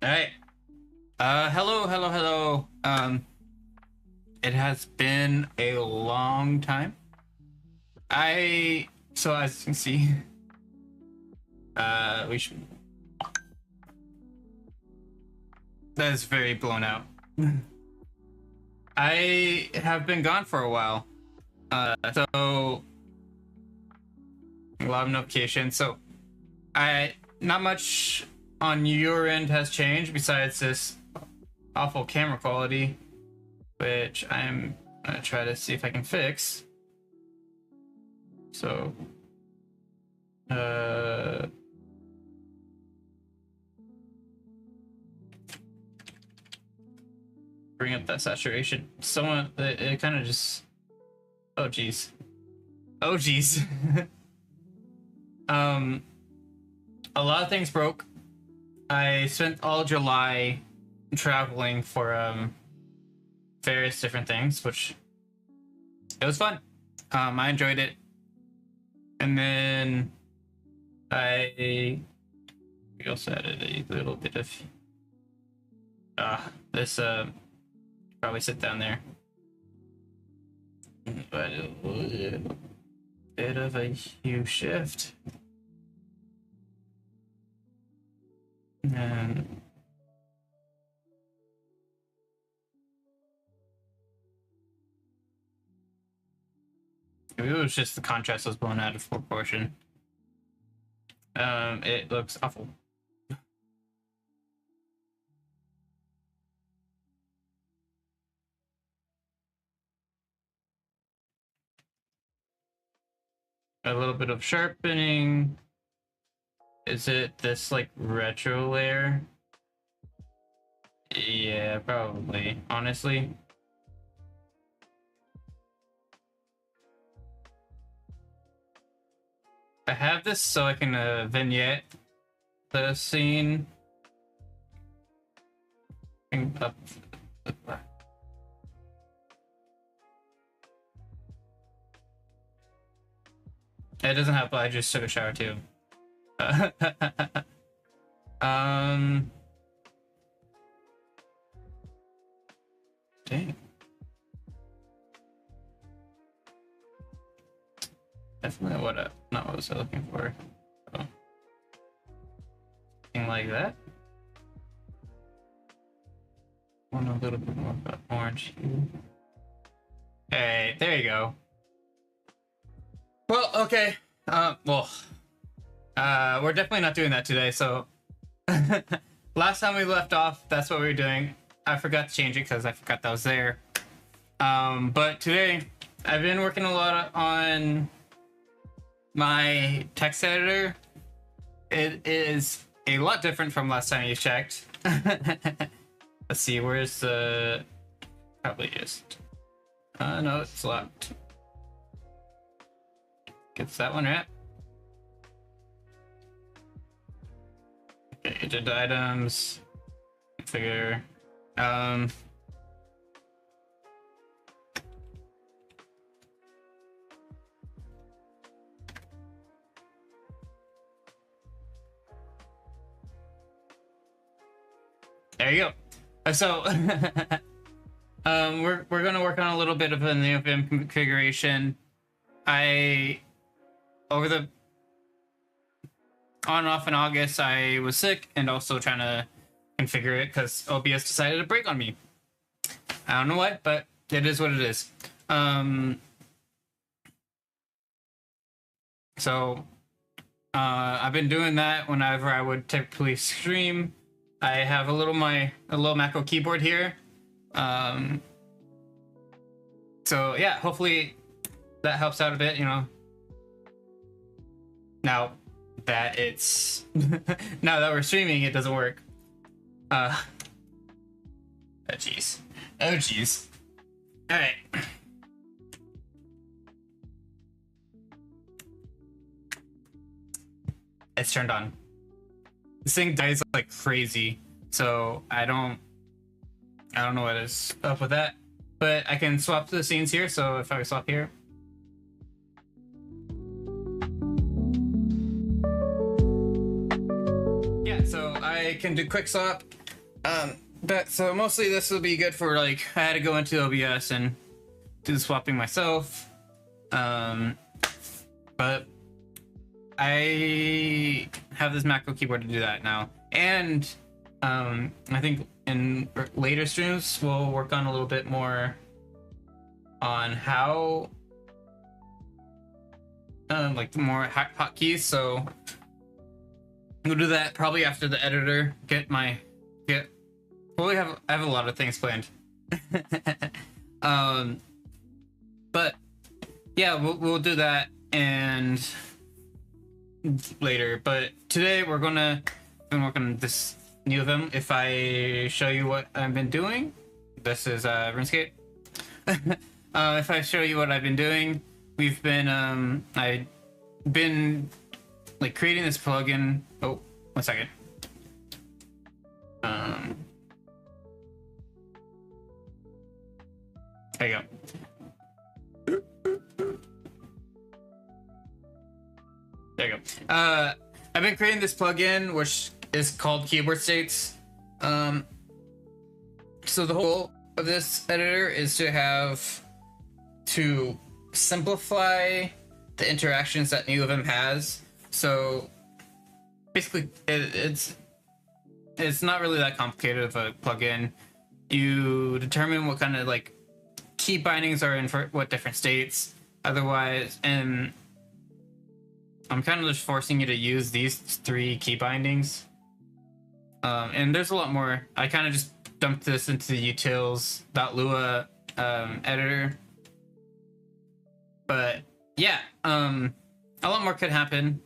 All right. Hello. It has been a long time. So as you can see, we should. That is very blown out. I have been gone for a while. So a lot of notifications. So not much on your end has changed besides this awful camera quality, which I'm gonna try to see if I can fix. So bring up that saturation. It kind of just, oh geez. A lot of things broke. I spent all July traveling for various different things, which it was fun. I enjoyed it. And then we also added a little bit of this probably sit down there. But a little bit of a hue shift. And maybe it was just the contrast was blown out of proportion. It looks awful. A little bit of sharpening. Is it this like retro layer? Yeah, probably, honestly. I have this so I can vignette the scene. Up. It doesn't help, I just took a shower too. Dang. Definitely not what I was looking for. So, something like that. Want a little bit more of that orange hue. Hey, there you go. Well, okay. We're definitely not doing that today. So, last time we left off, that's what we were doing. I forgot to change it because I forgot that was there. But today, I've been working a lot on my text editor. It is a lot different from last time you checked. Let's see, where's the... Probably just... no, it's locked. Gets that one right. Okay, agenda items. Configure. There you go. So, we're gonna work on a little bit of a NeoVim configuration. Over the on and off in August, I was sick and also trying to configure it because OBS decided to break on me. I don't know what, but it is what it is. So I've been doing that whenever I would typically stream. I have a little macro keyboard here. So yeah, hopefully that helps out a bit, you know. Now that it's now that we're streaming, it doesn't work. Oh jeez. All right. It's turned on. This thing dies like crazy, so I don't know what is up with that. But I can swap the scenes here, so if I swap here. I can do quick swap. But so mostly this will be good for like I had to go into OBS and do the swapping myself. But I have this macro keyboard to do that now, and I think in later streams we'll work on a little bit more on how like more hotkeys. So we'll do that probably after the editor. Well, I have a lot of things planned. But yeah, we'll do that and later. But today we're gonna work on this NeoVim. If I show you what I've been doing, this is RuneScape. If I show you what I've been doing, we've been I've been like creating this plugin. Oh, 1 second. There you go. There you go. I've been creating this plugin which is called Keyboard States. So the whole of this editor is to simplify the interactions that NeoVim has. So basically, it's not really that complicated of a plugin. You determine what kind of like key bindings are in for what different states. Otherwise, and I'm kind of just forcing you to use these 3 key bindings. And there's a lot more. I kind of just dumped this into the utils.lua editor. But yeah, a lot more could happen.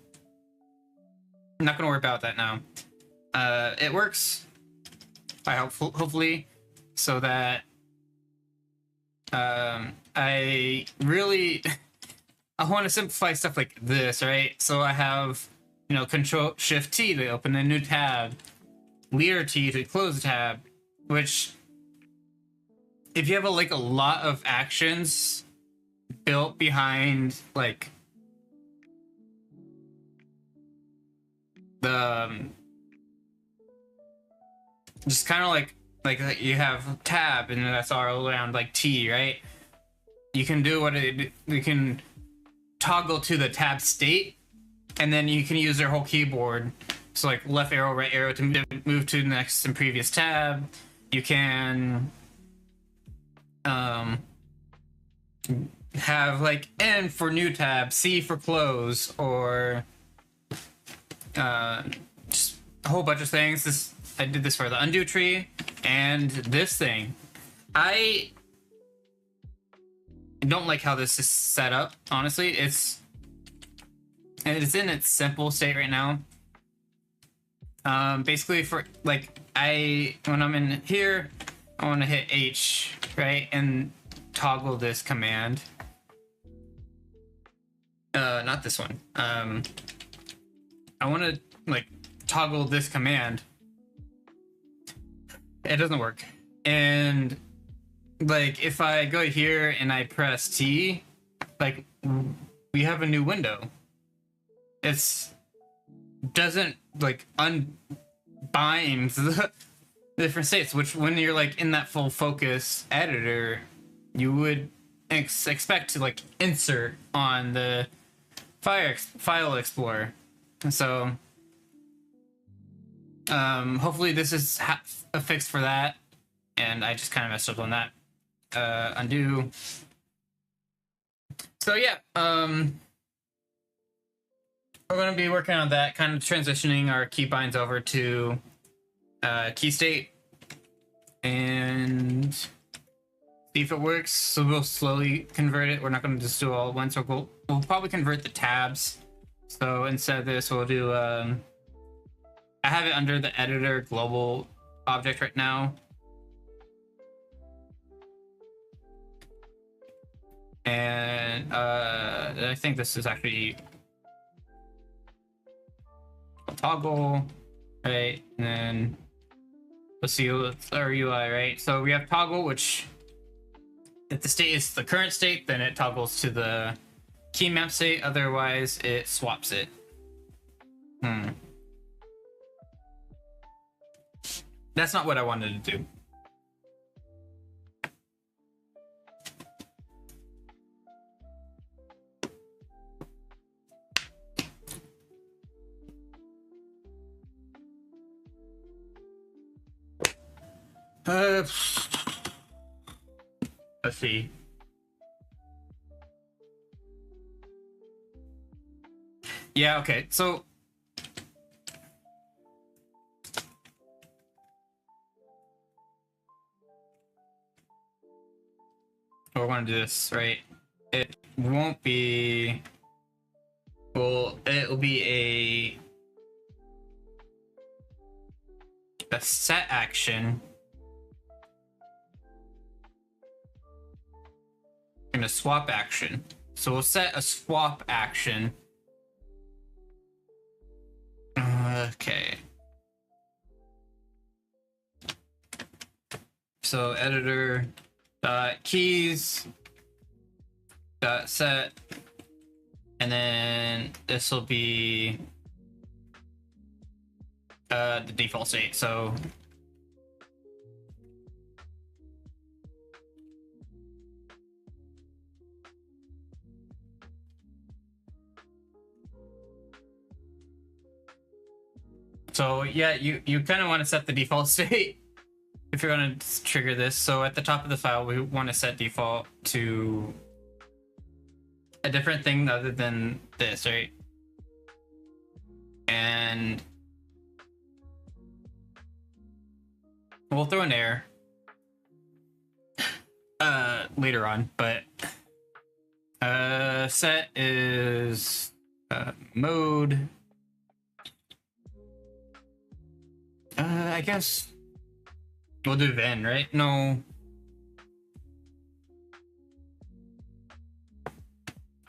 I'm not gonna worry about that now. It works. I hope, hopefully, so that I really I want to simplify stuff like this, right? So I have, you know, Control Shift T to open a new tab, Leader T to close a tab, which if you have a lot of actions built behind like the just kind of like you have tab and that's all around like T, right? You can do you can toggle to the tab state, and then you can use their whole keyboard. So like left arrow, right arrow to move to the next and previous tab. You can have like N for new tab, C for close, or just a whole bunch of things. I did this for the undo tree and this thing. I don't like how this is set up, honestly. It's in its simple state right now. Basically for like when I'm in here, I want to hit H, right, and toggle this command. Not this one. I want to like toggle this command. It doesn't work. And like if I go here and I press T, like we have a new window. It's doesn't like unbind the different states, which when you're like in that full focus editor, you would expect to like insert on the file explorer. So hopefully this is a fix for that, and I just kind of messed up on that. Undo. So yeah, we're going to be working on that, kind of transitioning our keybinds over to key state and see if it works. So we'll slowly convert it. We're not going to just do it all at once. We'll probably convert the tabs. So instead of this, we'll do I have it under the editor global object right now. And I think this is actually a toggle, right? And then let's see, it's our UI, right? So we have toggle, which if the state is the current state, then it toggles to the key map state. Otherwise, it swaps it. That's not what I wanted to do. Let's see. Yeah, okay, so we're gonna do this, right? It won't be, well, it'll be a set action and a swap action. So we'll set a swap action. Okay. So editor dot keys dot set, and then this will be the default state. So yeah, you kind of want to set the default state if you're going to trigger this. So at the top of the file, we want to set default to a different thing other than this, right? And we'll throw an error later on, but set is mode. I guess we'll do then, right? No.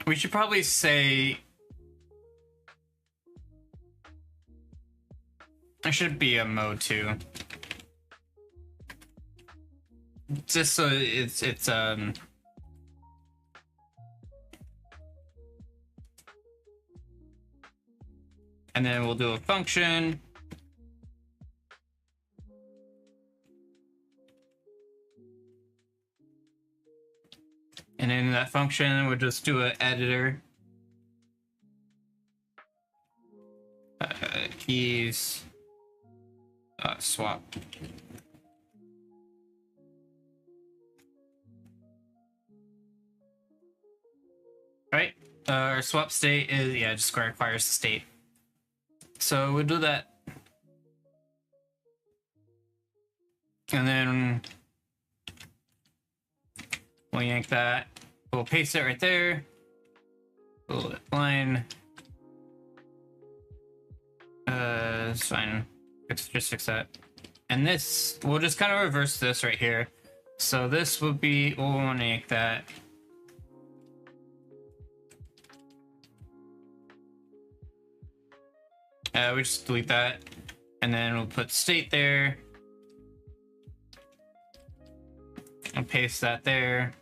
We should probably say there should be a mode too. Just so it's and then we'll do a function. And in that function, we'll just do an editor. Keys swap. Right? Our swap state is, yeah, just requires the state. So we'll do that. And then we'll yank that. We'll paste it right there. We'll line. It's fine. Just fix that. And this, we'll just kind of reverse this right here. So this will be, we'll want to yank that. We just delete that. And then we'll put state there. I'll paste that there.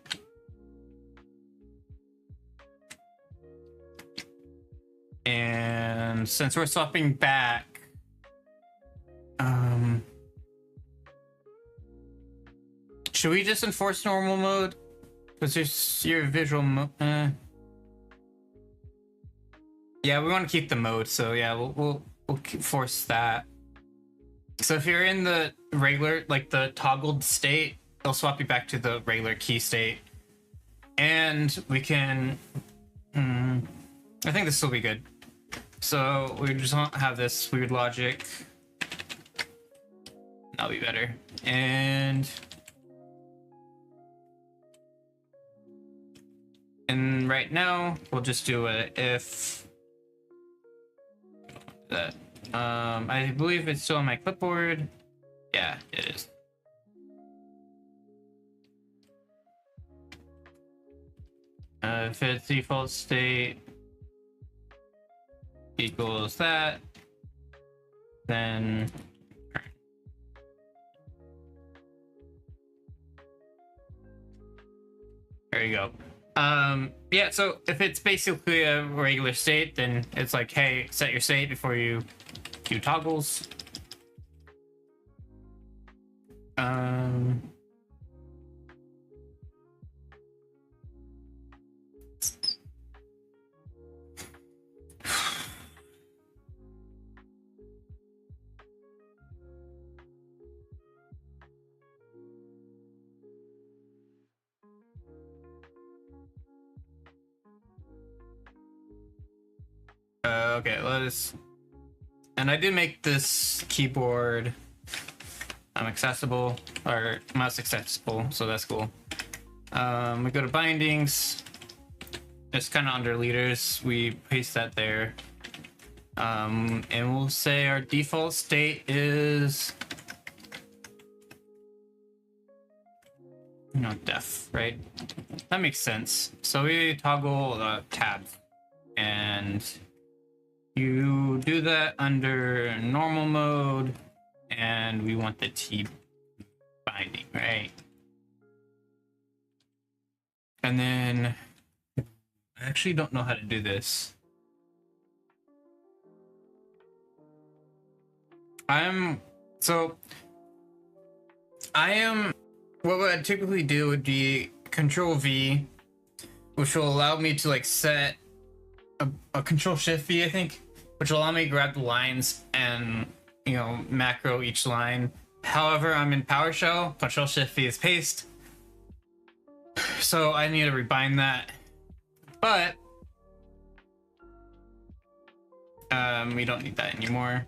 And since we're swapping back, should we just enforce normal mode? Because there's your visual mode. Yeah, we want to keep the mode, so yeah, we'll force that. So if you're in the regular, like the toggled state, it'll swap you back to the regular key state. And we can, I think this will be good. So we just won't have this weird logic. That'll be better. And right now we'll just do a if that. I believe it's still on my clipboard. Yeah, it is. If its default state equals that, then there you go. Yeah, so if it's basically a regular state, then it's like, hey, set your state before you do toggles. Um, okay, let's. And I did make this keyboard accessible, or mouse accessible, so that's cool. We go to bindings. It's kind of under leaders. We paste that there. And we'll say our default state is, you know, def, right? That makes sense. So we toggle tabs, and you do that under normal mode, and we want the T binding, right? And then I actually don't know how to do this. What I typically do would be Control V, which will allow me to like set a Control Shift V, I think, which will allow me to grab the lines and, you know, macro each line. However, I'm in PowerShell. Control Shift V is paste, so I need to rebind that. But we don't need that anymore.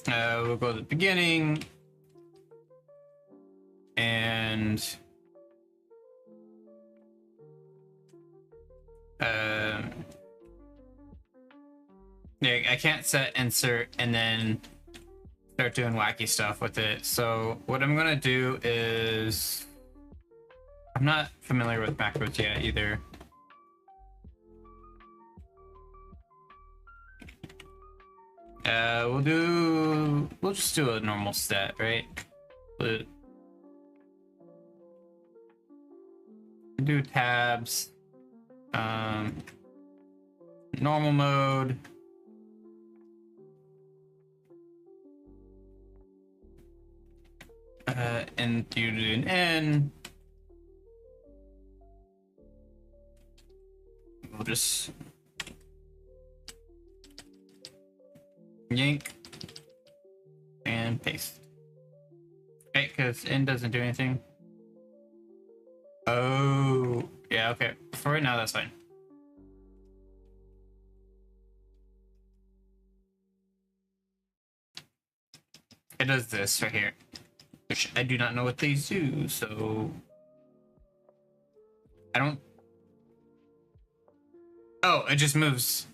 We'll go to the beginning, and yeah, I can't set insert and then start doing wacky stuff with it. So what I'm gonna do is, I'm not familiar with macros yet either. We'll just do a normal stat, right? We'll do tabs, normal mode, and you do an N. We'll just yank and paste. Okay, because N doesn't do anything. Oh, yeah, okay. For right now, that's fine. It does this right here, which I do not know what these do, so I don't. Oh, it just moves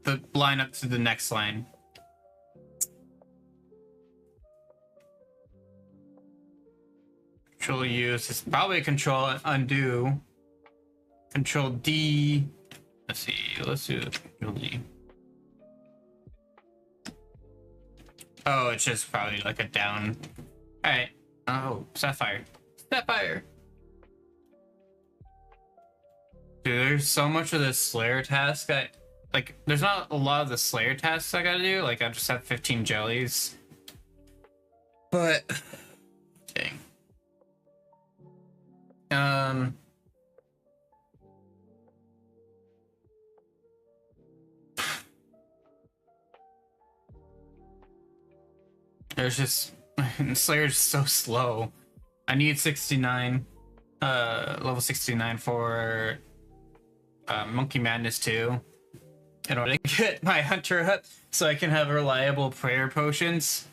the line up to the next line. Control U is probably Control undo. Control D. Let's see. Let's do Control D. Oh, it's just probably like a down. All right. Oh, Sapphire. Sapphire. Dude, there's so much of this Slayer task that, like, there's not a lot of the Slayer tasks I gotta do. Like, I just have 15 jellies. But, dang. There's just, Slayer's so slow. I need 69, level 69 for Monkey Madness 2 in order to get my Hunter up so I can have reliable prayer potions.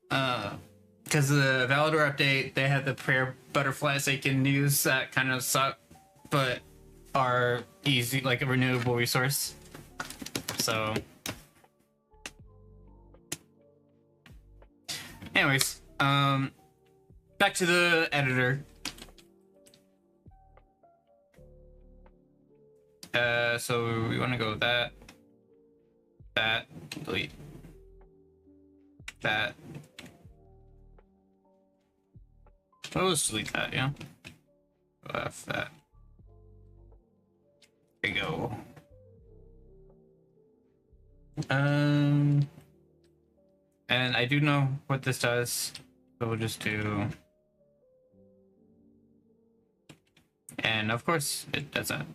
Because the Valador update, they had the prayer butterflies they can use that kind of suck, but are easy, like a renewable resource. So, anyways, back to the editor. So we want to go that, delete, that. Oh, let's delete that, yeah. Left that. There you go. And I do know what this does, so we'll just do, and of course it does that.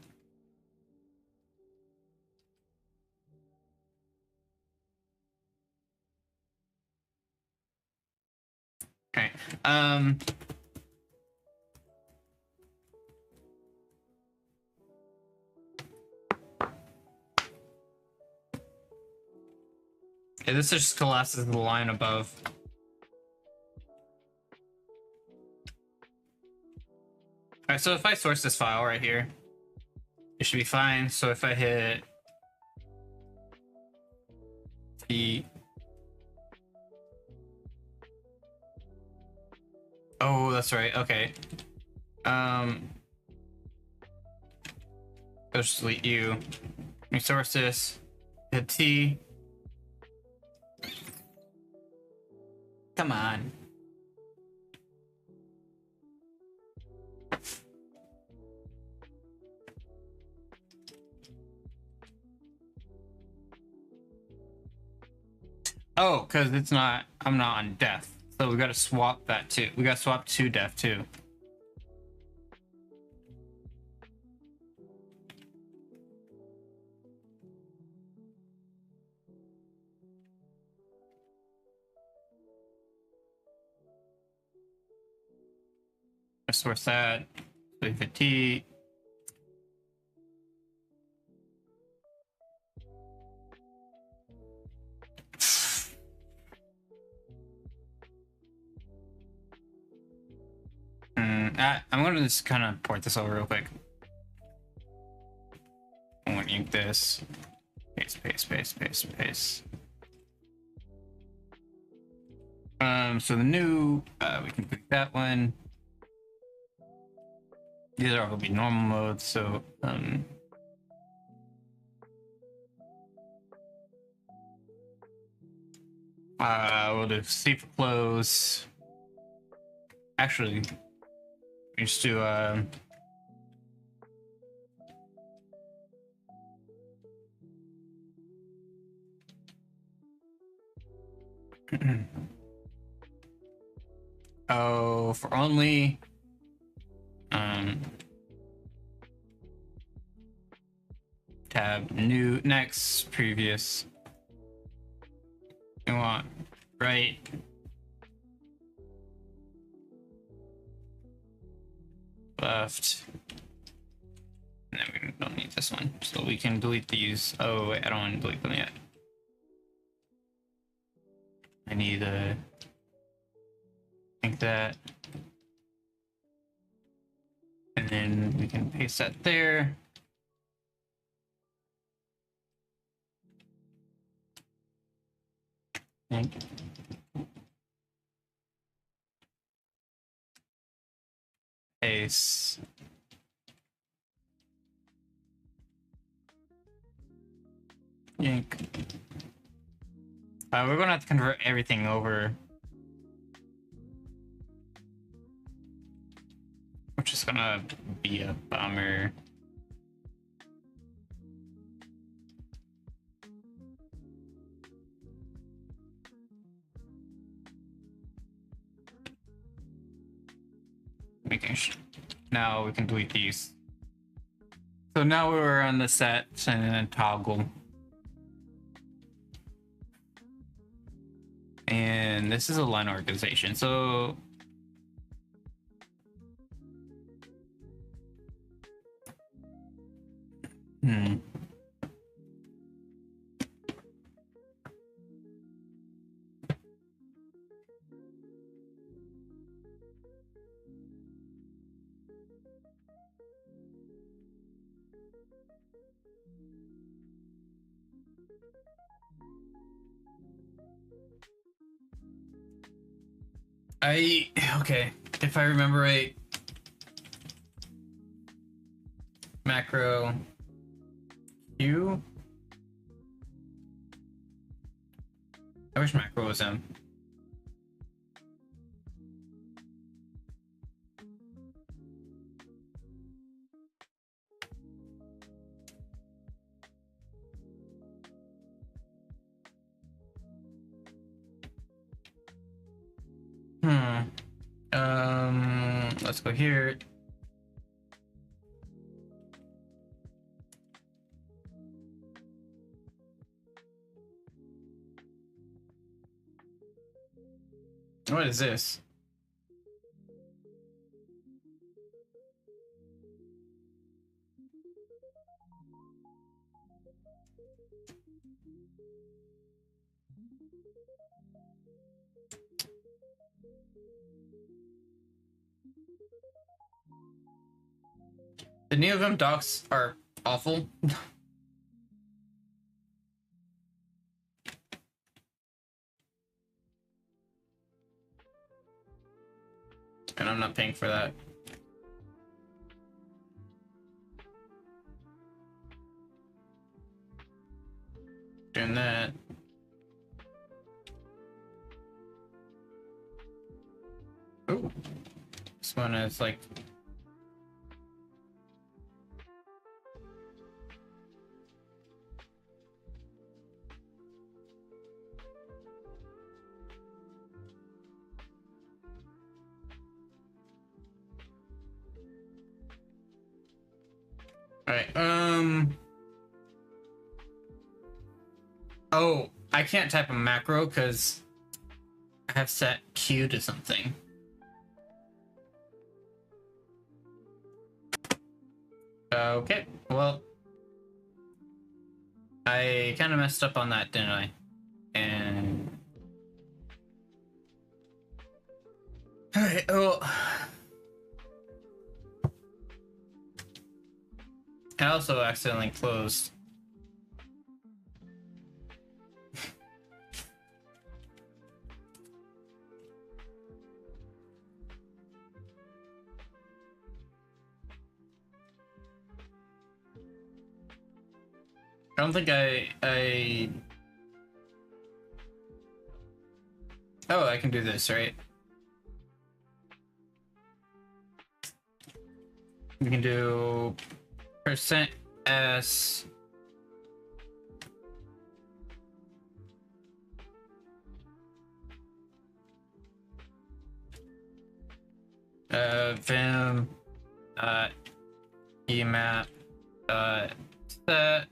Okay. Yeah, this just collapses the line above. Alright, so if I source this file right here, it should be fine. So if I hit T, oh, that's right. Okay. I'll just delete you. Let me source this. Hit T. Come on. Oh, because it's not, I'm not on def. So we gotta swap that too. We gotta swap to def too. Source that. Leave the T. I'm gonna just kind of port this over real quick. I'm gonna ink this. Paste, paste, paste, paste, paste. So the new, we can click that one. These are all gonna be normal modes, so we'll do C for close. Actually, we just do oh, for only tab new next previous. You want right, left, and then we don't need this one, so we can delete these. Oh wait, I don't want to delete them yet. I need to think that, and then we can paste that there. Paste. Yank. We're gonna have to convert everything over, which is gonna be a bummer. Now we can delete these. So now we're on the set and then toggle. And this is a line organization. So okay, if I remember right, macro Q. I wish macro was M. let's go here. What is this? The NeoVim docs are awful. And I'm not paying for that. Doing that. Oh, this one is like. All right. Oh, I can't type a macro because I have set Q to something. Okay, well, I kind of messed up on that, didn't I? And all right, well, I also accidentally closed. I don't think oh, I can do this, right? We can do %s vim emap set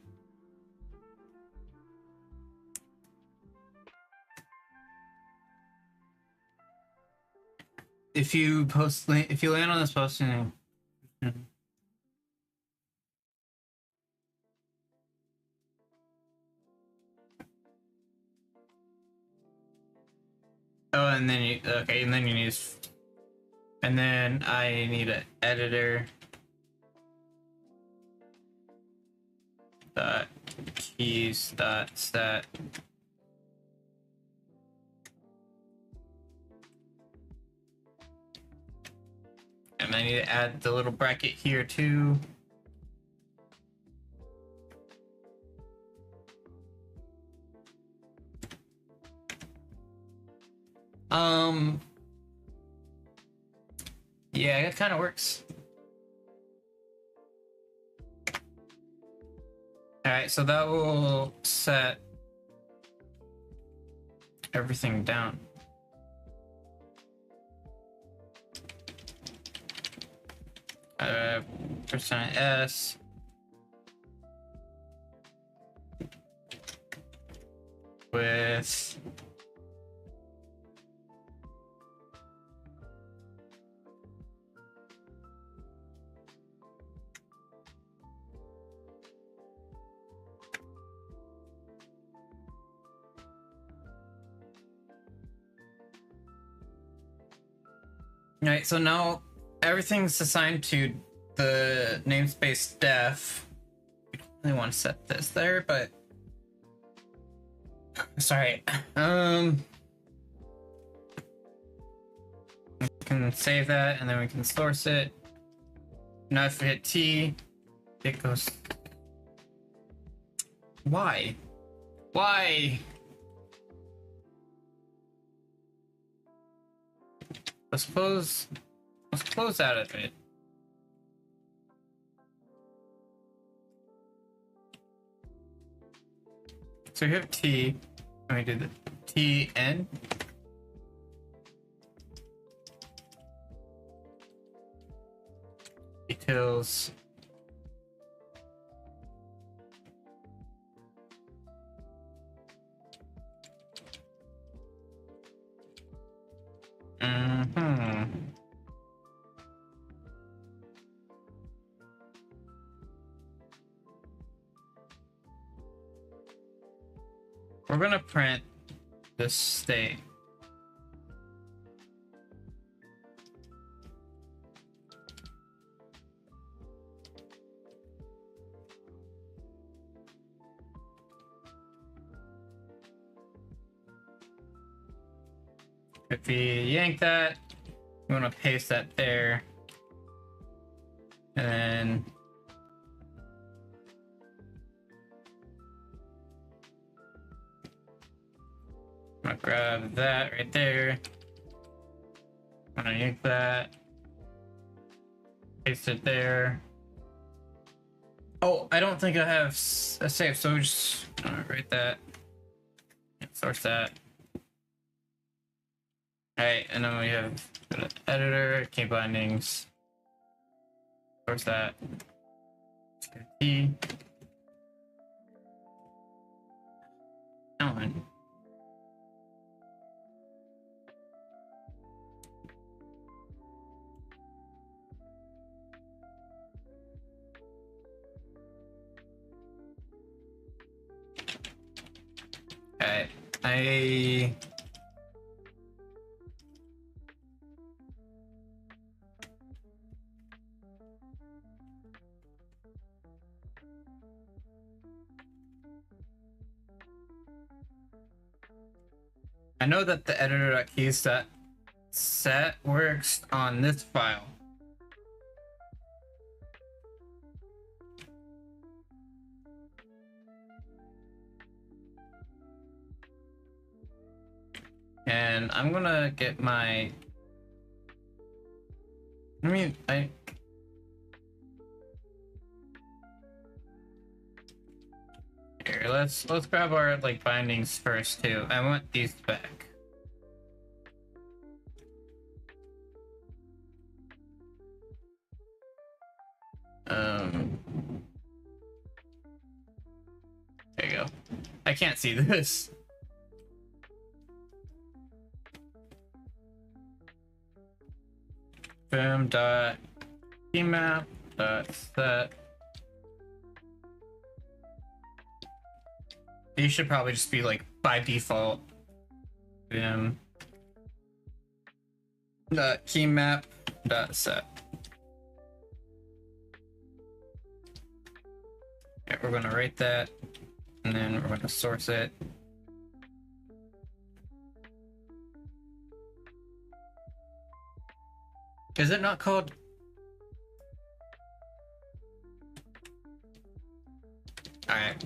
if you land on this posting. Oh, and then you okay, and then you need, and then I need an editor. Dot keys dot set. And I need to add the little bracket here too. Yeah, it kind of works. All right, so that will set everything down. %s with all right, so now everything's assigned to the namespace def. I don't really want to set this there, but sorry. We can save that and then we can source it. Now if we hit T, it goes. Why? Why? Let's close out of it. So we have T, and we do the TN. utils. We're gonna print this state. If we yank that, we want to paste that there. And then I'm gonna grab that right there. I'm gonna yank that. Paste it there. Oh, I don't think I have a save, so we just write that. Source that. Alright, and then we have editor, key bindings. Source that. Key. Come on. Okay, I know that the editor.keys.set works on this file. And I'm gonna get my... Here, let's grab our like bindings first too. I want these back. There you go. I can't see this. Vim dot keymap dot set. These should probably just be like by default. Vim dot keymap dot set. Okay, we're gonna write that, and then we're gonna source it. Is it not called? All right.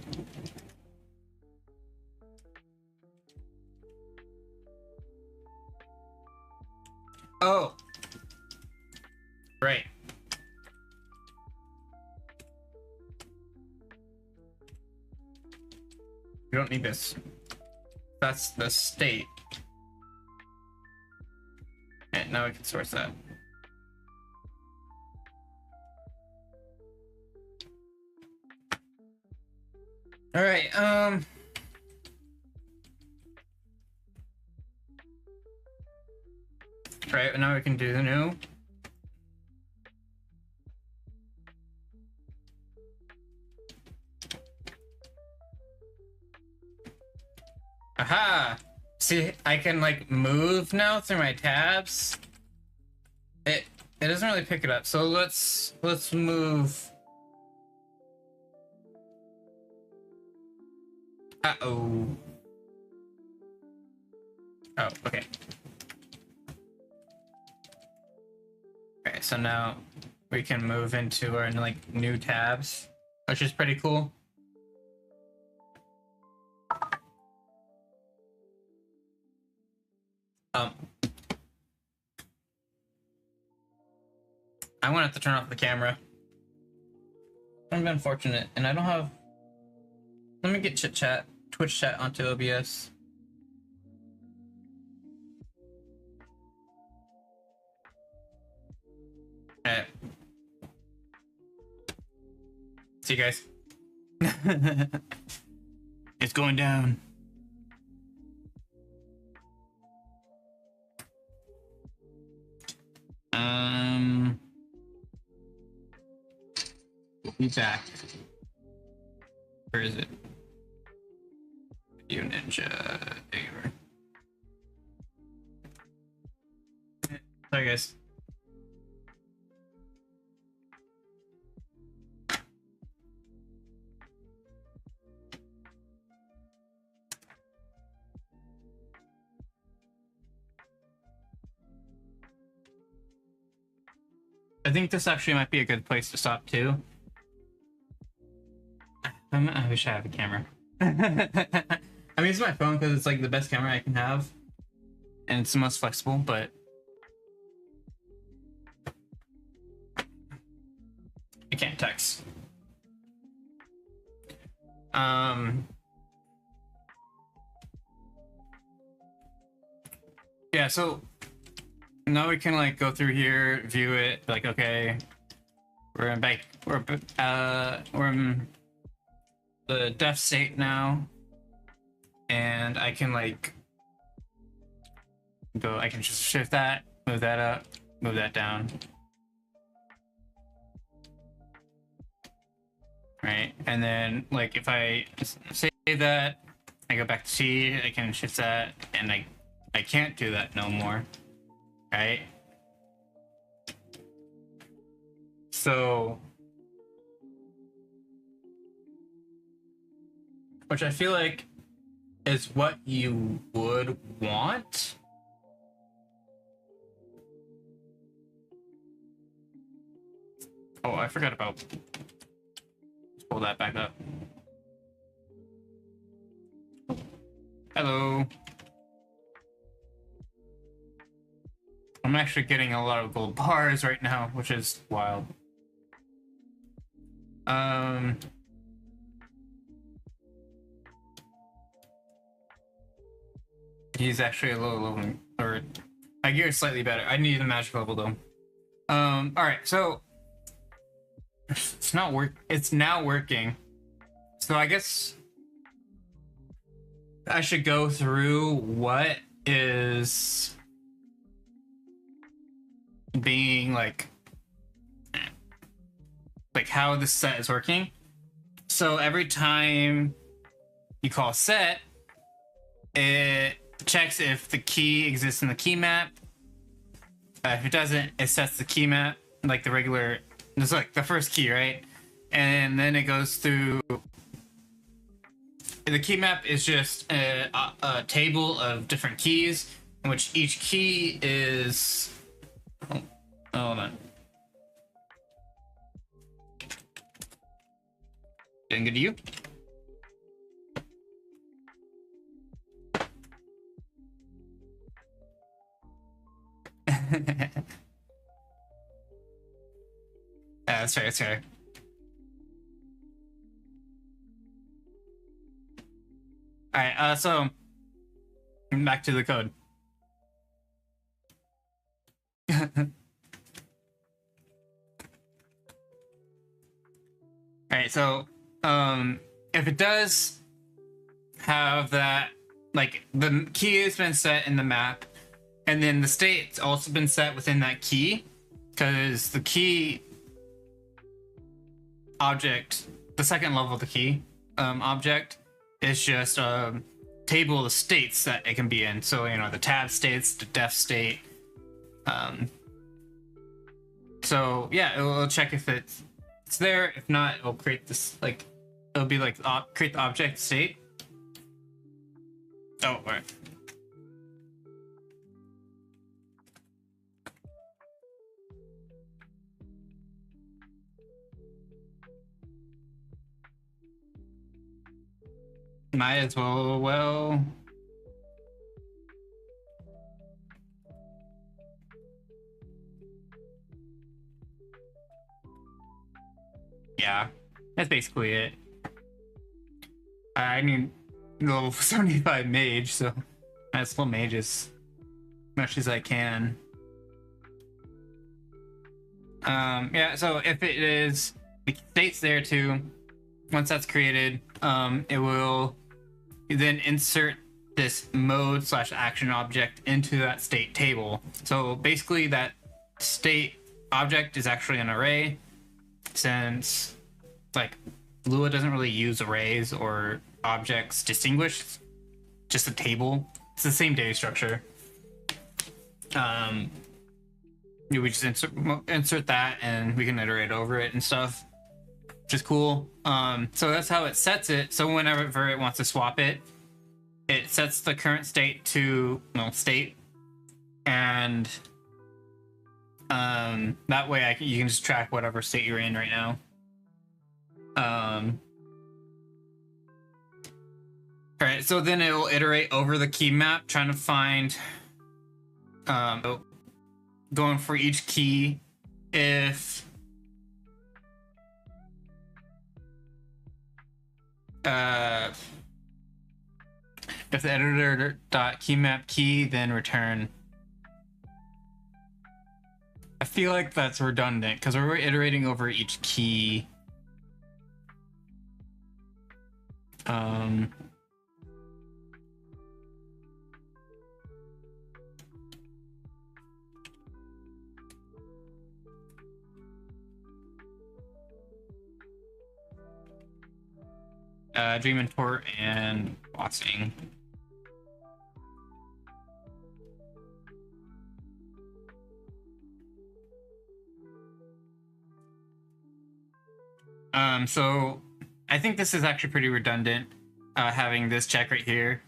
Oh. Right. You don't need this. That's the state. And now we can source that. All right, right, now we can do the new. Aha! See, I can like move now through my tabs. It doesn't really pick it up, so let's move. Uh-oh. Oh, okay. Okay, so now we can move into our like new tabs, which is pretty cool. I'm gonna have to turn off the camera. I'm unfortunate, and I don't have. Let me get Twitch chat onto OBS. Alright. See you guys. It's going down. We'll be back. Where is it? Video Ninja. There you are. Sorry, guys. I think this actually might be a good place to stop too. I wish I have a camera. I'm using my phone because it's like the best camera I can have, and it's the most flexible. But I can't text. Yeah. So now we can like go through here, view it. Like, okay, we're in the def state now, and I can like go. I can just shift that, move that up, move that down. Right, and then like if I save that, I go back to C, I can shift that, and I can't do that no more. Right? So, which I feel like is what you would want. Oh, I forgot about. Let's pull that back up. Hello. I'm actually getting a lot of gold bars right now, which is wild. He's actually a low level, or my gear is slightly better. I need a magic level though. All right, so it's not work. It's now working. So I guess I should go through what is being like how this set is working. So every time you call set, it checks if the key exists in the key map. If it doesn't, it sets the key map like the regular. It's like the first key, right? And then it goes through. The key map is just a table of different keys, in which each key is. Oh, hold on. Getting good to you? That's fair, that's fair. Alright, so back to the code. Alright, so if it does have that, like the key has been set in the map, and then the state's also been set within that key, because the key object, the second level of the key object, is just a table of the states that it can be in. So, you know, the tab states, the def state. So yeah, it'll check if it's there. If not, it'll create this, like, it'll be like create the object state. Oh, all right. Might as well. Yeah, that's basically it. I need level 75 mage, so I still mage as much as I can. Yeah, so if it is the state's there too. Once that's created, it will then insert this mode slash action object into that state table. So basically that state object is actually an array, since like Lua doesn't really use arrays or objects distinguished, just a table. It's the same data structure. We just insert that and we can iterate over it and stuff, which is cool. So that's how it sets it. So whenever it wants to swap it, it sets the current state to state, and that way you can just track whatever state you're in right now. All right, so then it will iterate over the key map, trying to find, going for each key if the editor.keymap key, then return. I feel like that's redundant because we're iterating over each key. Dream and Tort and Bossing. So I think this is actually pretty redundant, having this check right here,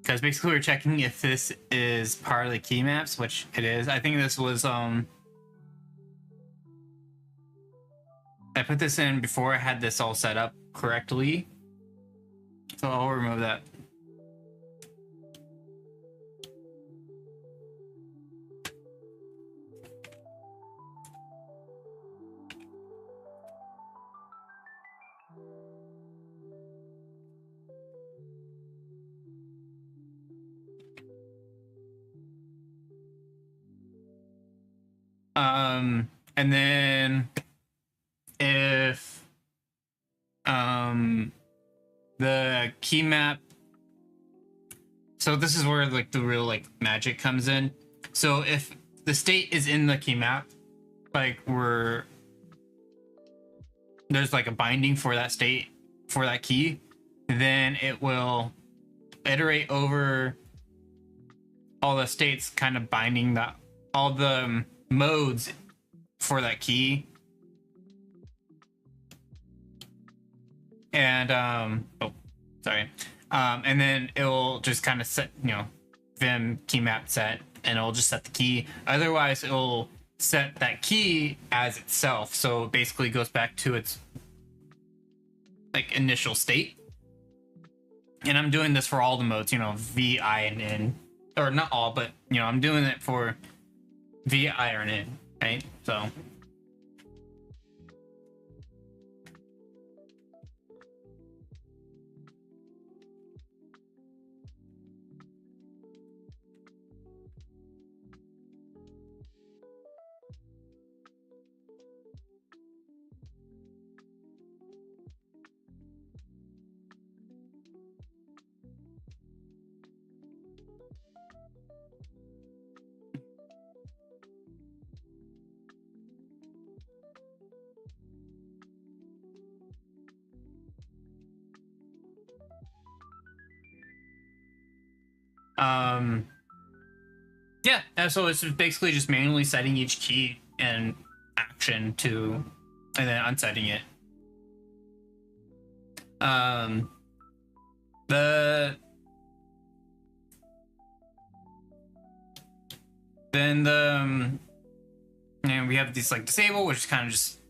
because basically we're checking if this is part of the key maps, which it is. I think this was, I put this in before I had this all set up correctly. So I'll remove that. And then if the key map, so this is where like the real like magic comes in. So if the state is in the key map, like there's like a binding for that state, for that key, then it will iterate over all the states, kind of binding that all the modes for that key. And and then it'll just kind of set, Vim key map set, and it'll just set the key. Otherwise it'll set that key as itself, so it basically goes back to its like initial state. And I'm doing this for all the modes, V, I, and N, or not all, but I'm doing it for V, I, and N, right? So yeah, so it's basically just manually setting each key and action to, and then unsetting it. And we have these like disable, which is kind of just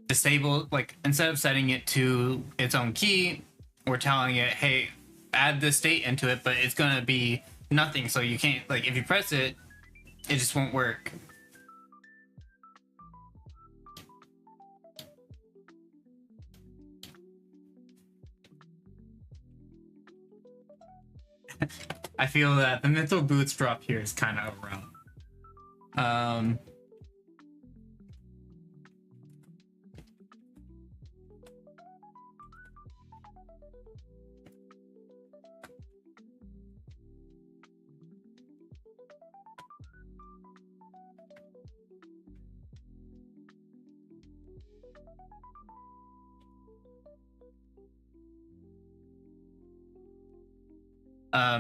disable, like instead of setting it to its own key, we're telling it, hey, add this state into it, but it's gonna be nothing, so you can't, like, if you press it, it just won't work. I feel that the mental boots drop here is kind of around.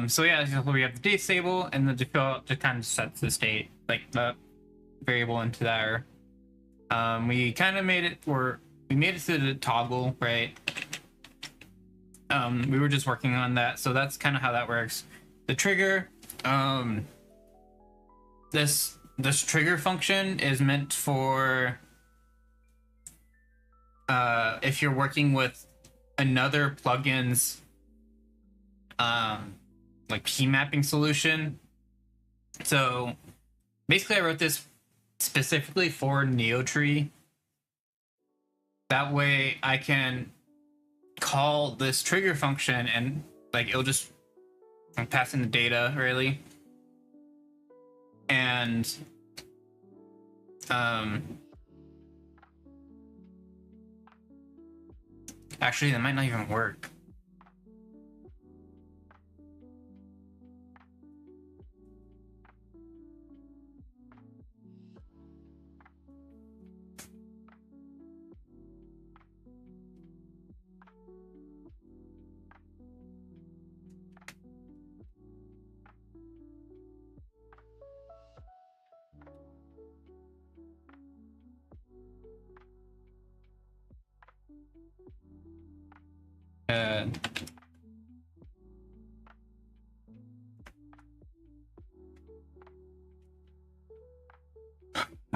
So yeah, so we have the date stable, and the default just kind of sets the state, like the variable into there. We kind of made it where we made it to the toggle, right? We were just working on that, so that's kind of how that works. The trigger, this trigger function is meant for if you're working with another plugin's like key mapping solution. So basically I wrote this specifically for NeoTree. That way I can call this trigger function and like it'll just pass in the data really. And actually that might not even work.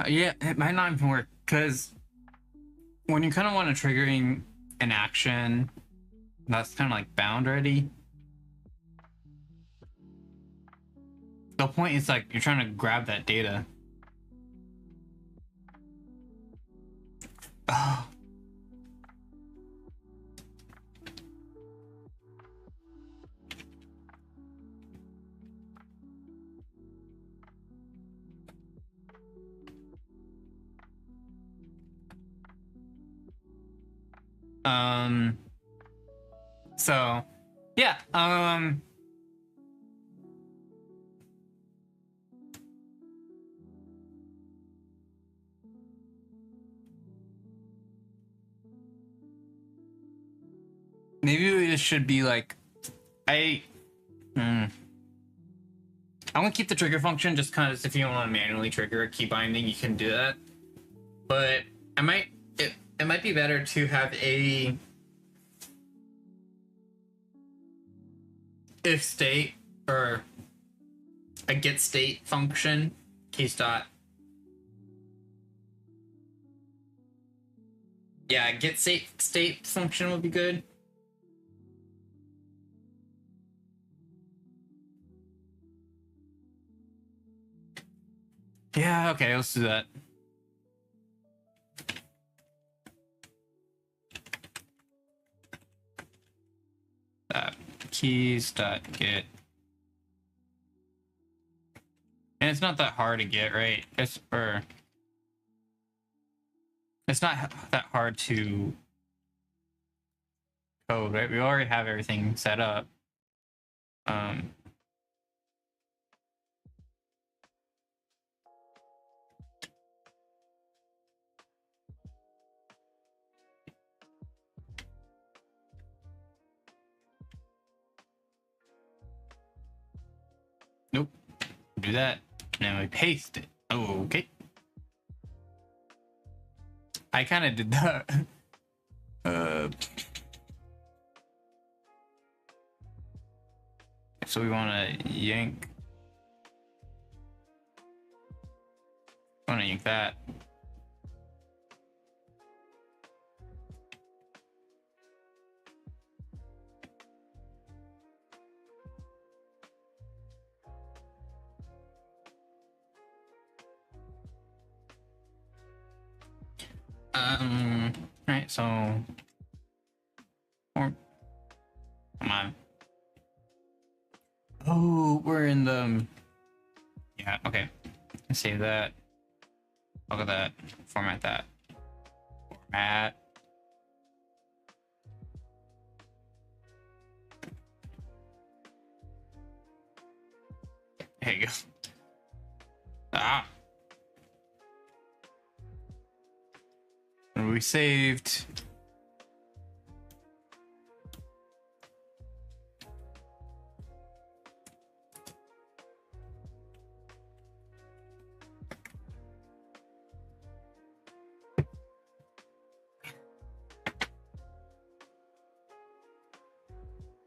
Yeah, it might not even work because when you kind of want to triggering an action that's kind of like bound already, the point is like you're trying to grab that data. Oh. So yeah, maybe it should be like I'm gonna keep the trigger function just because if you want to manually trigger a key binding, you can do that. But it might be better to have a if state or a get state function, case dot. Yeah, get state function would be good. Yeah, okay, let's do that. Keys dot get, and it's not that hard to get, right? It's not that hard to code, right? We already have everything set up. Nope. Do that. Now we paste it. Oh, okay. I kind of did that. So we want to yank. Want to yank that. Right, so come on. Oh, we're in the yeah, okay. Save that. Look at that. Format that. Format. There you go. Ah. And we saved.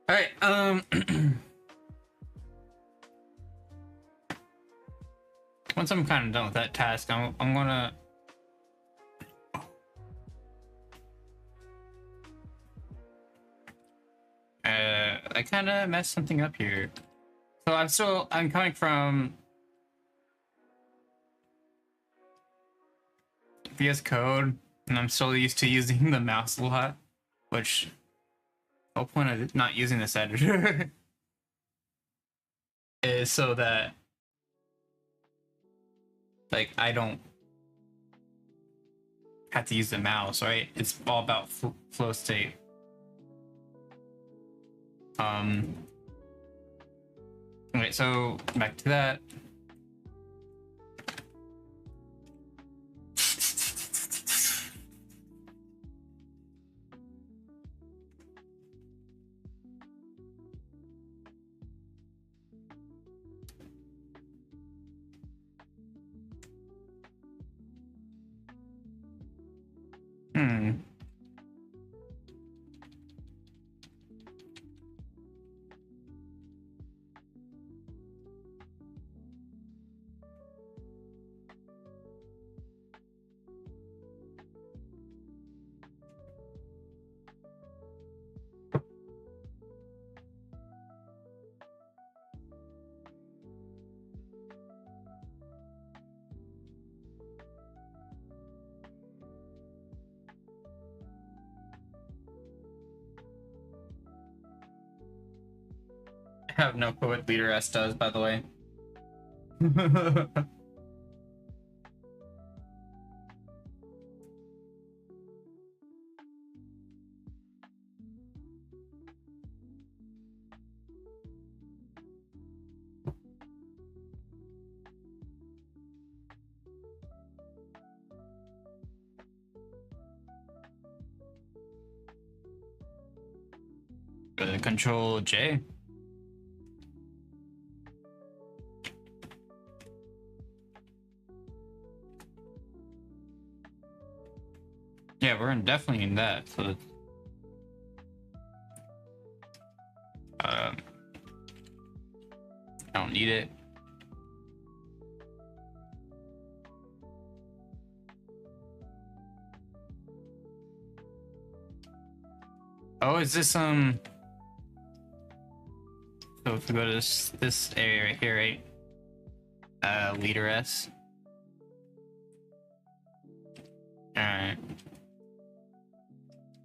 All right. Once I'm kind of done with that task, I'm gonna. I kind of messed something up here. So I'm coming from VS Code, and I'm still used to using the mouse a lot, which the whole point of not using this editor is so that like I don't have to use the mouse, right? It's all about flow state. Okay, so back to that. I have no clue what leader S does, by the way. Control J. Yeah, we're definitely in that. So, I don't need it. Oh, is this So if we go to this area right here, right? Leader S. All right.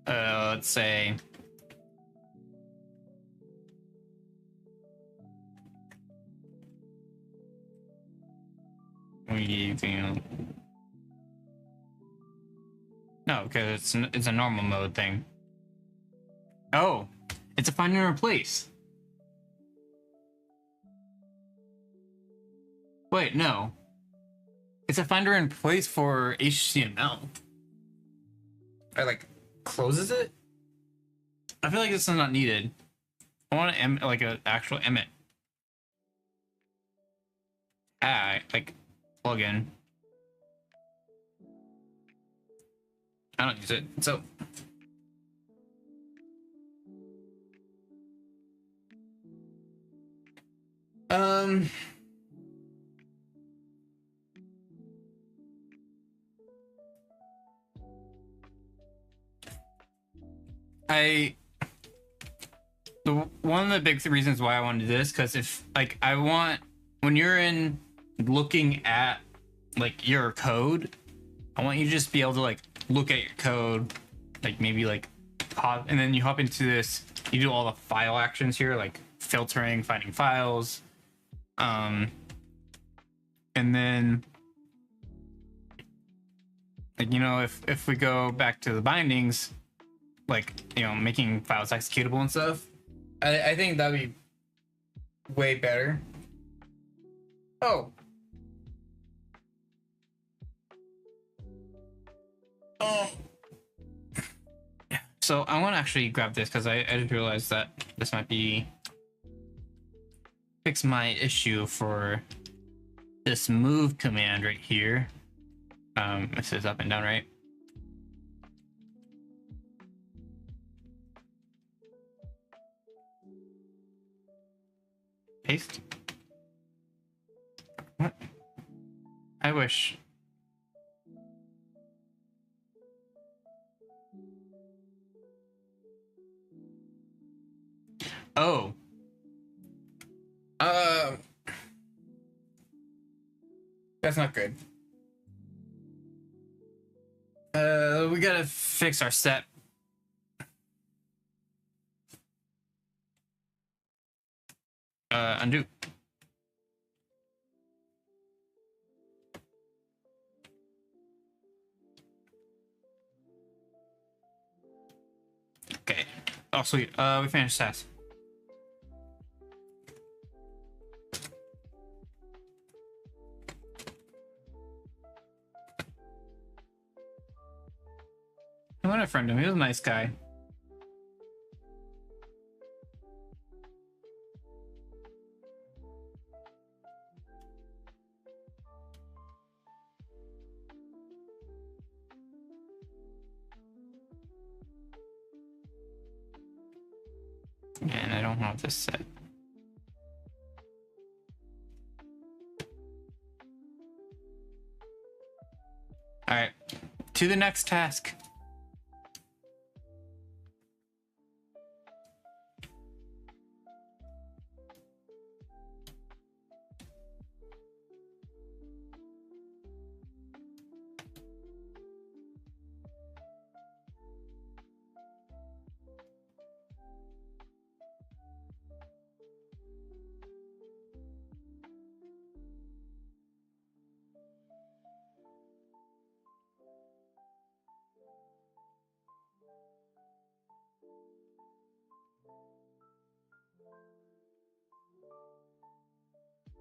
Let's say no, because it's a normal mode thing. Oh, it's a find and replace. Wait, no. It's a finder in place for HTML. I like closes it. I feel like this is not needed. I want to like an actual emit. Like plugin. I don't use it. So one of the big reasons why I want to do this, because if like when you're in looking at like your code, I want you to just be able to like look at your code, like maybe like hop, and then you hop into this, you do all the file actions here, like filtering, finding files, and then like, you know, if we go back to the bindings, like, you know, making files executable and stuff, I think that'd be way better. Oh. Oh. So I want to actually grab this because I just realized that this might be fix my issue for this move command right here. It says up and down, right? Paste. What? I wish. Oh. That's not good. We gotta fix our set. Undo. Okay. Oh, sweet. We finished task. I want to friend him. He was a nice guy. And I don't have this set. All right, to the next task.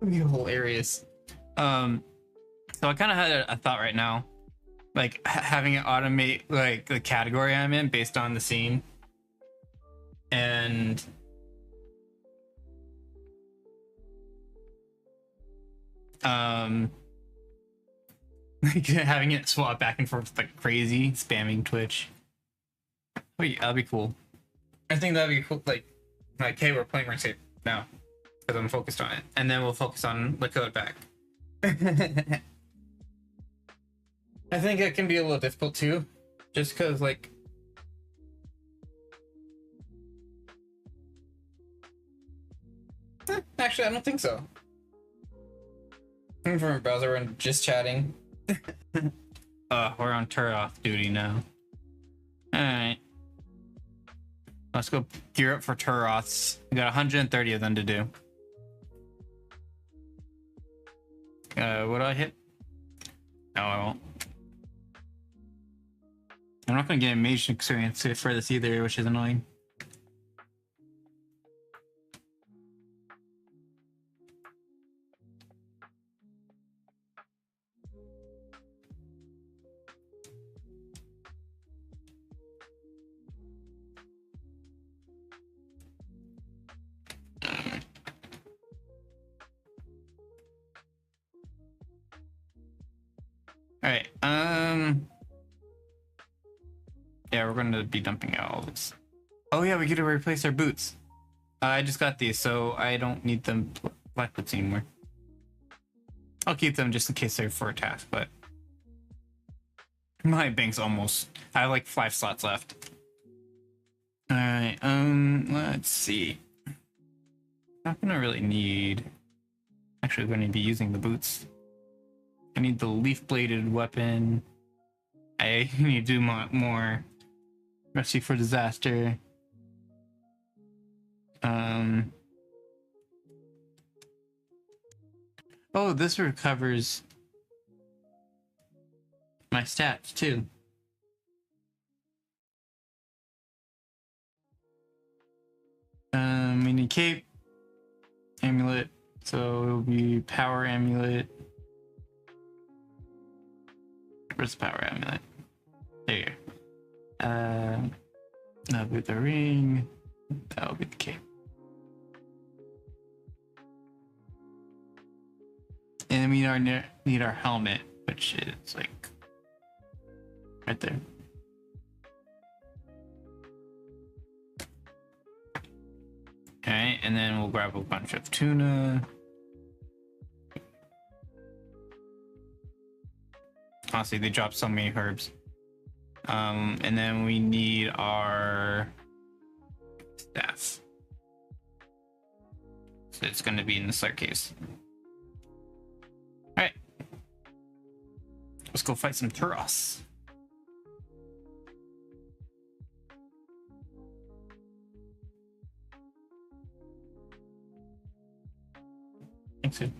Hilarious. So I kind of had a thought right now, like having it automate like the category I'm in based on the scene, and like having it swap back and forth like crazy, spamming Twitch. Oh yeah, that'd be cool. I think that'd be cool. Like, hey, we're playing RuneScape now because I'm focused on it, and then we'll focus on the code back. I think it can be a little difficult too, just because like actually I don't think so. I'm from a browser and just chatting. We're on turret off duty now. Alright. Let's go gear up for Turoths. We got 130 of them to do. What do I hit? No, I won't. I'm not gonna get mage experience for this either, which is annoying. All right. Yeah, we're going to be dumping out all this. Oh yeah, we get to replace our boots. I just got these, so I don't need them black boots anymore. I'll keep them just in case they're for a task, but my bank's almost. I have like 5 slots left. All right. Let's see. Not gonna really need. Actually, going to be using the boots. I need the leaf-bladed weapon. I need to do more Recipe for Disaster. Oh, this recovers my stats too. We need cape, amulet, So it'll be power amulet. Where's the power amulet? There you go. That'll be the ring. That'll be the cape. And then we need our helmet, which is like right there. Okay, and then we'll grab a bunch of tuna. Honestly, they dropped so many herbs. And then we need our staff. So it's going to be in the slur case. All right, let's go fight some Turos. Thanks, dude.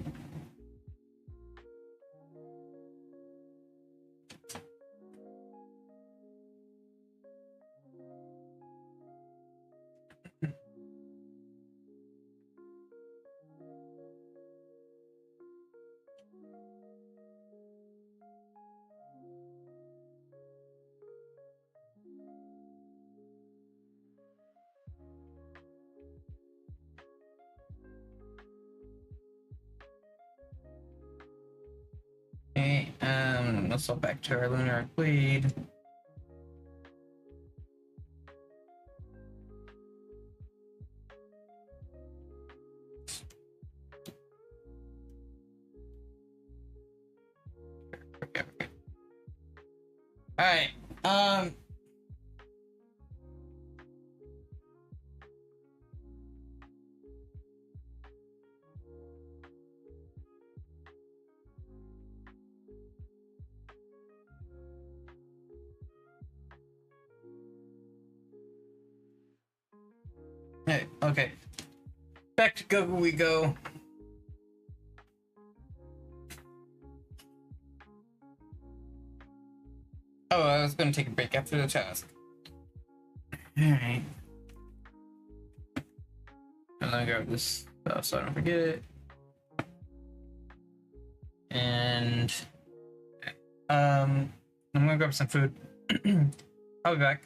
Okay, let's go back to our lunar blade. Okay. All right. Hey, okay. Back to Google we go. Oh, I was gonna take a break after the task. Alright. I'm gonna grab this stuff so I don't forget it. And I'm gonna grab some food. I'll be back.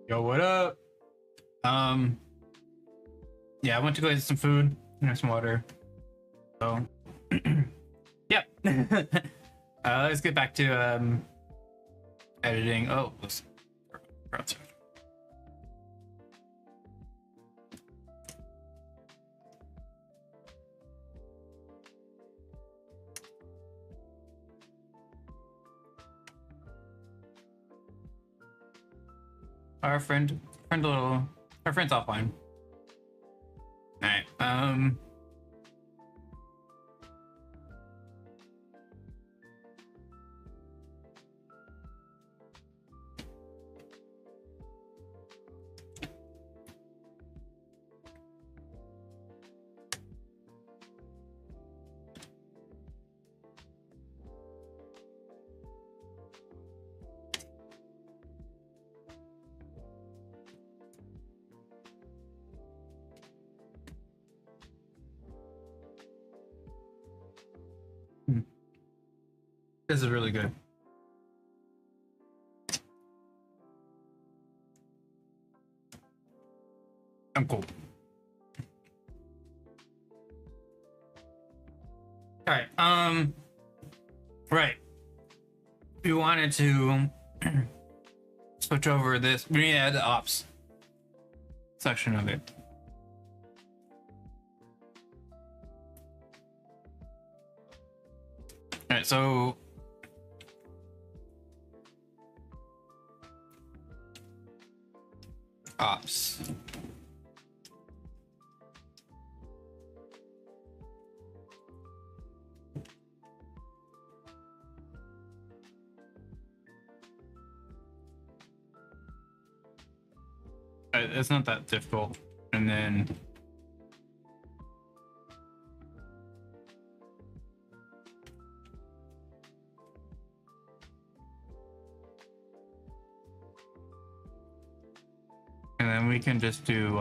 Yo, what up? Yeah, I went to go get some food and some water. So, yep. Let's get back to editing. Oh, our friend's offline. All right. This is really good. I'm cool. All right. Right. We wanted to switch over this. We need to add the ops section of it. All right. So. Ops. It's not that difficult. And then we can just do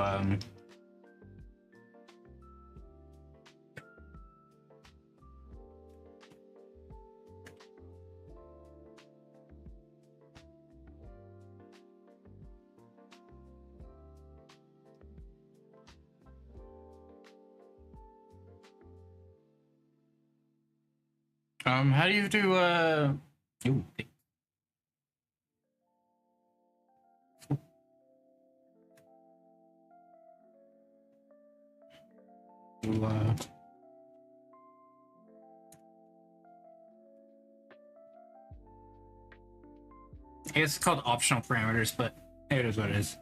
how do you do ooh, I guess it's called optional parameters, but it is what it is.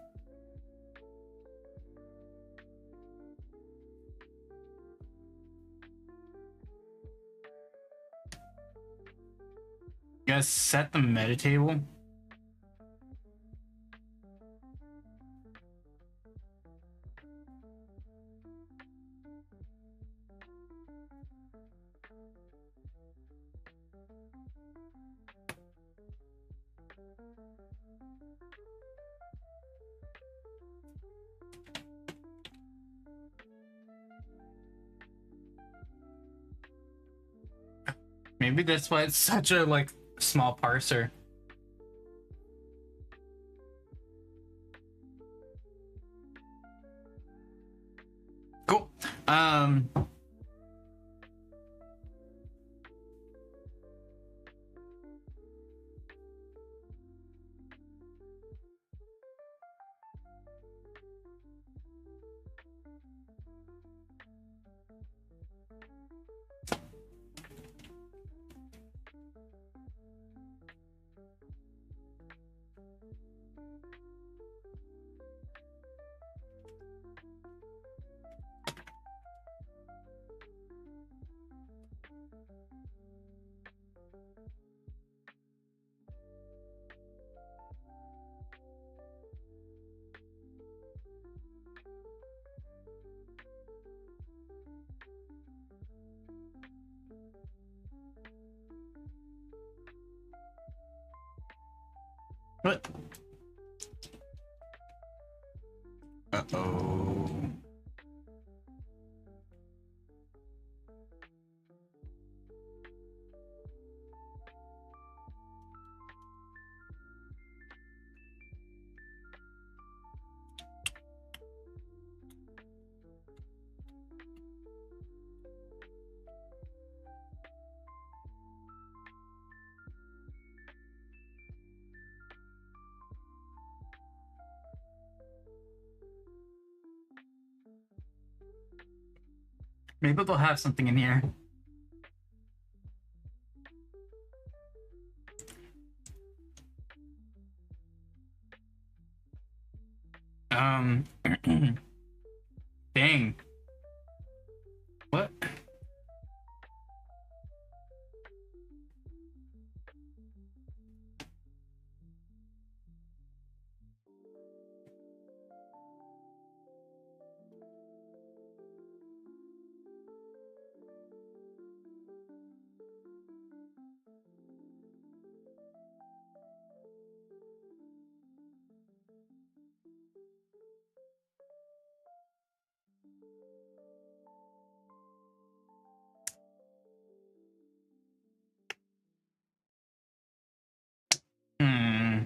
You guys set the meta table. Maybe that's why it's such a like small parser. Cool. What? Uh-oh. Maybe they'll have something in here. Dang. What? Hmm.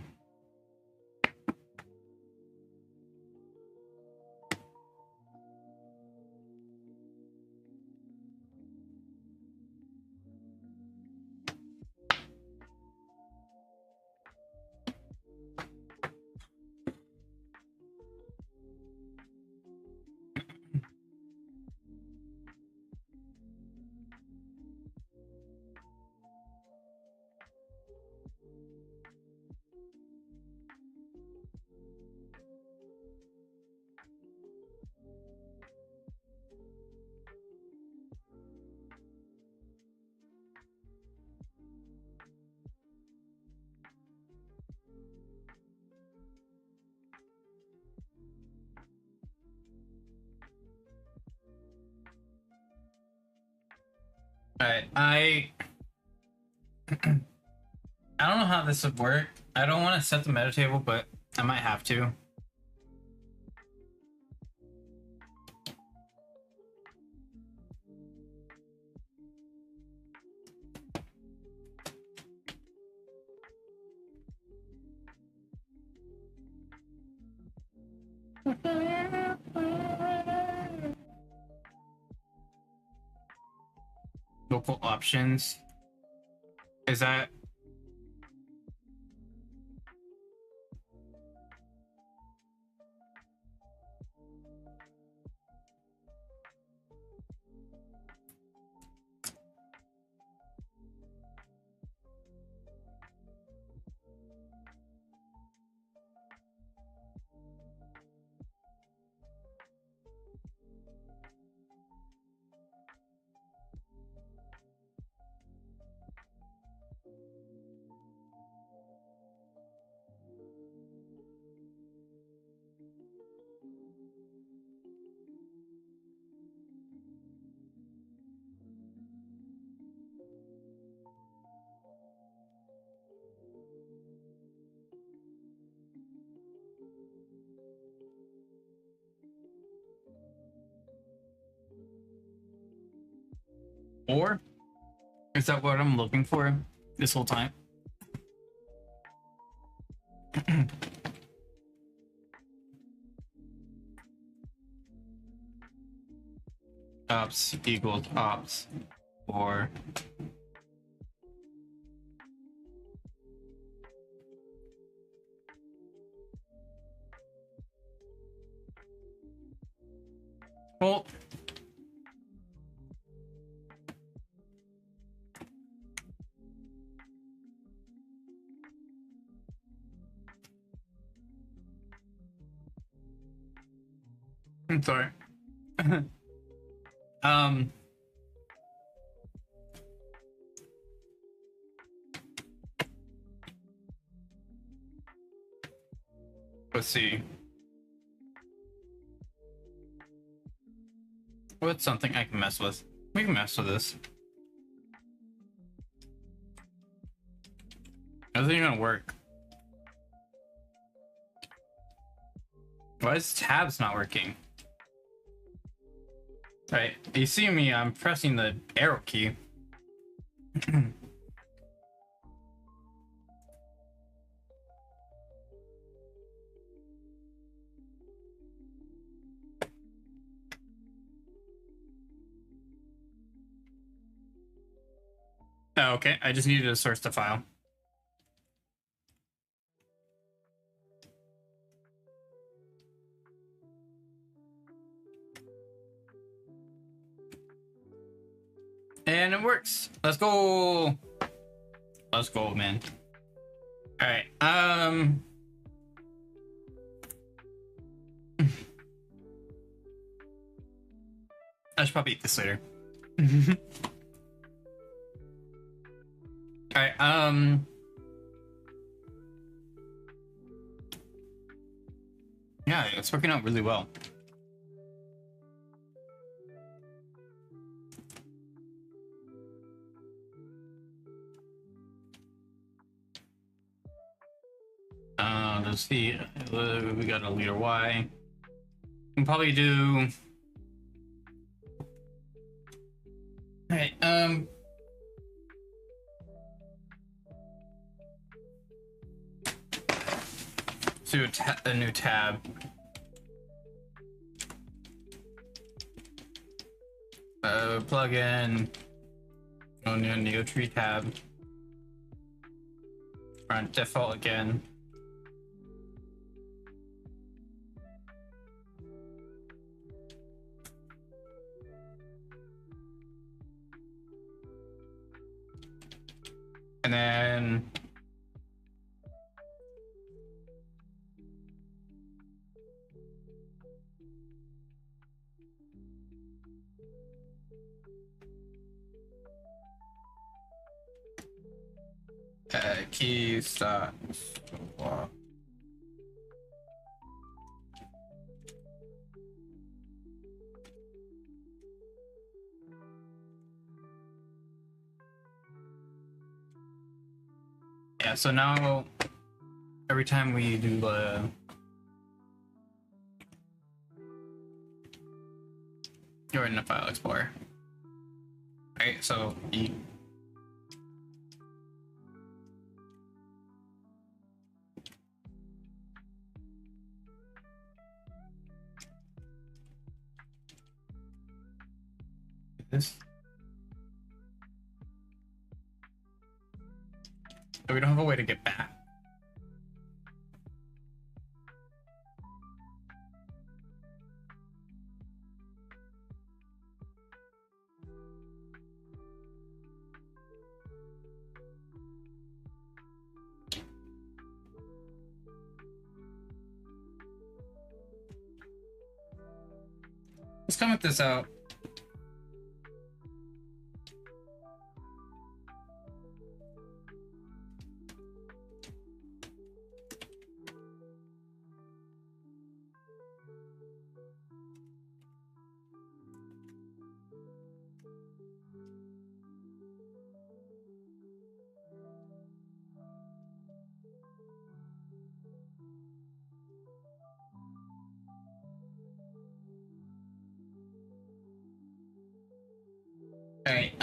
Alright, I don't know how this would work. I don't want to set the meta table, but I might have to. Local options. Is that... Or? Is that what I'm looking for this whole time? Ops equals ops. Or... Well... I'm sorry. um... Let's see. What's something I can mess with? We can mess with this. How's it even gonna work? Why is tabs not working? Right, you see me, I'm pressing the arrow key. Oh, okay, I just needed to source the file. And it works. Let's go. Let's go, man. All right. I should probably eat this later. All right. Yeah, it's working out really well. Let's see. We got a leader Y. We can probably do. All right. Do a new tab. Plug in. Oh, new Neo tree tab. Run default again. And then keys dot swap. Yeah, so now every time we do you're in the file explorer. Right, so E. This. So we don't have a way to get back. Let's comment this out. All right.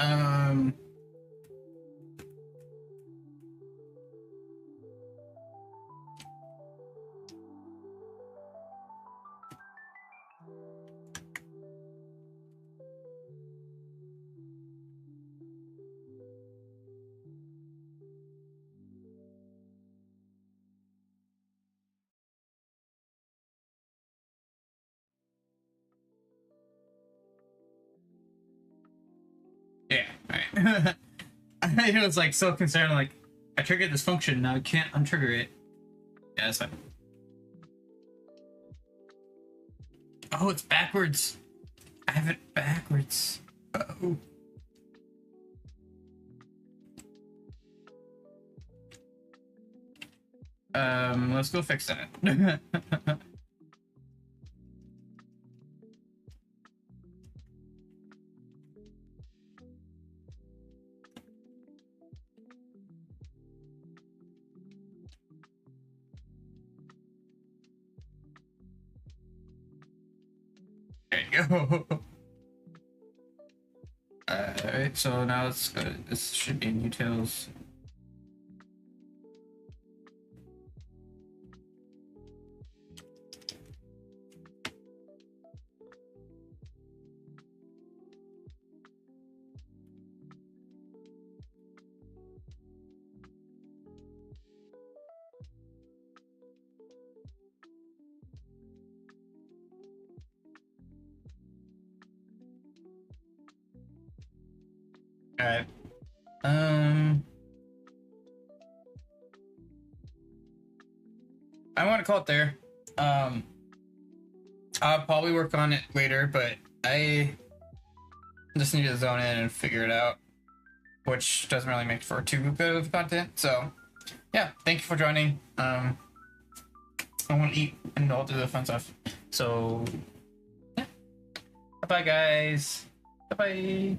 Yeah. All right. I was like so concerned. Like, I triggered this function. Now I can't untrigger it. Yeah, that's fine. Oh, it's backwards. I have it backwards. Oh. Let's go fix that. There you go. Alright, so now it's good. This should be in utils. right. I want to call it there. I'll probably work on it later, but I just need to zone in and figure it out, which doesn't really make for too good of content. So yeah, thank you for joining. I want to eat and I'll do the fun stuff. So yeah, bye bye guys. Bye bye.